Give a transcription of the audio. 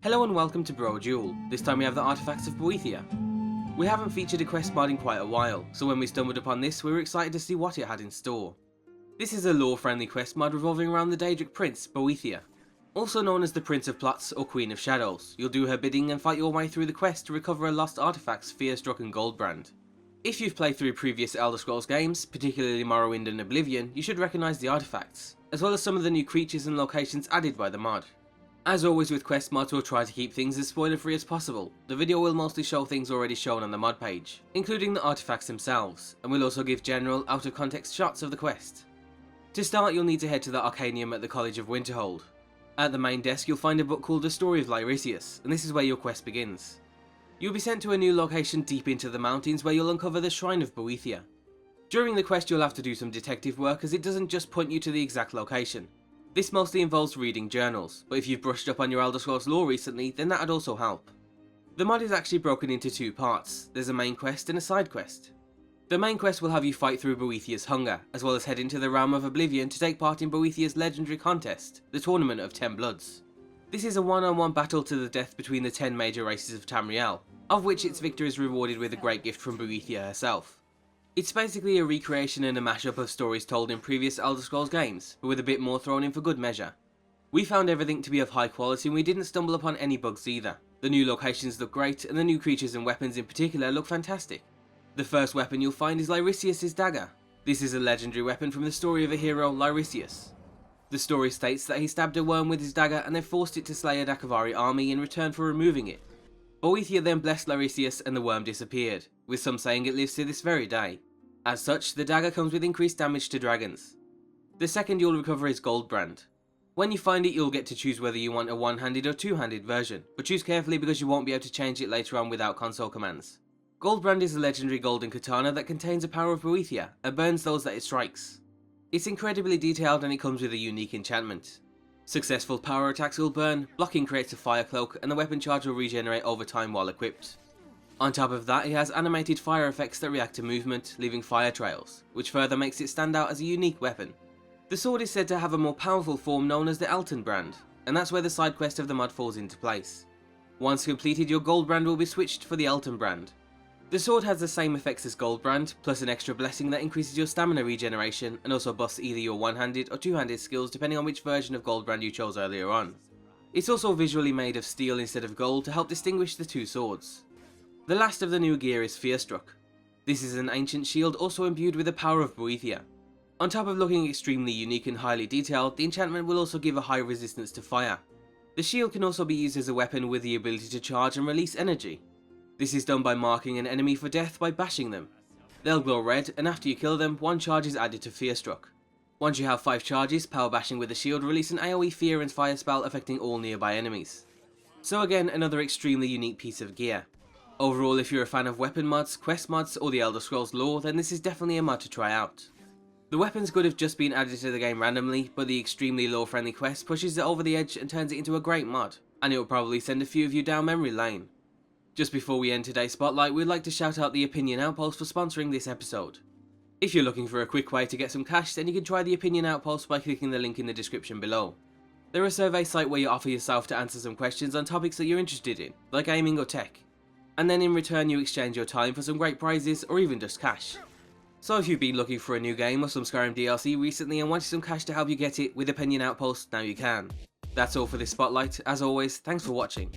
Hello and welcome to Brodual. This time we have the artifacts of Boethiah. We haven't featured a quest mod in quite a while, so when we stumbled upon this we were excited to see what it had in store. This is a lore-friendly quest mod revolving around the Daedric prince, Boethiah. Also known as the Prince of Plots or Queen of Shadows, you'll do her bidding and fight your way through the quest to recover a lost artifacts, Fearstruck and Goldbrand. If you've played through previous Elder Scrolls games, particularly Morrowind and Oblivion, you should recognise the artifacts, as well as some of the new creatures and locations added by the mod. As always with quest mods, we'll try to keep things as spoiler free as possible. The video will mostly show things already shown on the mod page, including the artifacts themselves, and we'll also give general, out of context shots of the quest. To start, you'll need to head to the Arcanaeum at the College of Winterhold. At the main desk you'll find a book called The Story of Lyrisius, and this is where your quest begins. You'll be sent to a new location deep into the mountains where you'll uncover the Shrine of Boethiah. During the quest you'll have to do some detective work, as it doesn't just point you to the exact location. This mostly involves reading journals, but if you've brushed up on your Elder Scrolls lore recently, then that'd also help. The mod is actually broken into two parts. There's a main quest and a side quest. The main quest will have you fight through Boethiah's hunger, as well as head into the realm of Oblivion to take part in Boethiah's legendary contest, the Tournament of 10 Bloods. This is a one-on-one battle to the death between the 10 major races of Tamriel, of which its victor is rewarded with a great gift from Boethiah herself. It's basically a recreation and a mashup of stories told in previous Elder Scrolls games, but with a bit more thrown in for good measure. We found everything to be of high quality and we didn't stumble upon any bugs either. The new locations look great, and the new creatures and weapons in particular look fantastic. The first weapon you'll find is Lyrisius' dagger. This is a legendary weapon from the story of a hero, Lyrisius. The story states that he stabbed a worm with his dagger and then forced it to slay a Dakavari army in return for removing it. Boethiah then blessed Lyrisius and the worm disappeared, with some saying it lives to this very day. As such, the dagger comes with increased damage to dragons. The second you'll recover is Goldbrand. When you find it, you'll get to choose whether you want a one-handed or two-handed version, but choose carefully because you won't be able to change it later on without console commands. Goldbrand is a legendary golden katana that contains a power of Boethiah and burns those that it strikes. It's incredibly detailed and it comes with a unique enchantment. Successful power attacks will burn, blocking creates a fire cloak, and the weapon charge will regenerate over time while equipped. On top of that, it has animated fire effects that react to movement, leaving fire trails, which further makes it stand out as a unique weapon. The sword is said to have a more powerful form known as the Altenbrand, and that's where the side quest of the mod falls into place. Once completed, your Goldbrand will be switched for the Altenbrand. The sword has the same effects as Goldbrand, plus an extra blessing that increases your stamina regeneration and also buffs either your one-handed or two-handed skills depending on which version of Goldbrand you chose earlier on. It's also visually made of steel instead of gold to help distinguish the two swords. The last of the new gear is Fearstruck. This is an ancient shield also imbued with the power of Boethiah. On top of looking extremely unique and highly detailed, the enchantment will also give a high resistance to fire. The shield can also be used as a weapon with the ability to charge and release energy. This is done by marking an enemy for death by bashing them. They'll glow red, and after you kill them, 1 charge is added to Fearstruck. Once you have 5 charges, power bashing with the shield release an AoE fear and fire spell affecting all nearby enemies. So again, another extremely unique piece of gear. Overall, if you're a fan of weapon mods, quest mods, or the Elder Scrolls lore, then this is definitely a mod to try out. The weapons could have just been added to the game randomly, but the extremely lore-friendly quest pushes it over the edge and turns it into a great mod, and it will probably send a few of you down memory lane. Just before we end today's spotlight, we'd like to shout out the Opinion Outpost for sponsoring this episode. If you're looking for a quick way to get some cash, then you can try the Opinion Outpost by clicking the link in the description below. They're a survey site where you offer yourself to answer some questions on topics that you're interested in, like gaming or tech. And then in return you exchange your time for some great prizes or even just cash. So if you've been looking for a new game or some Skyrim DLC recently and wanted some cash to help you get it, with Opinion Outpost, now you can. That's all for this spotlight. As always, thanks for watching.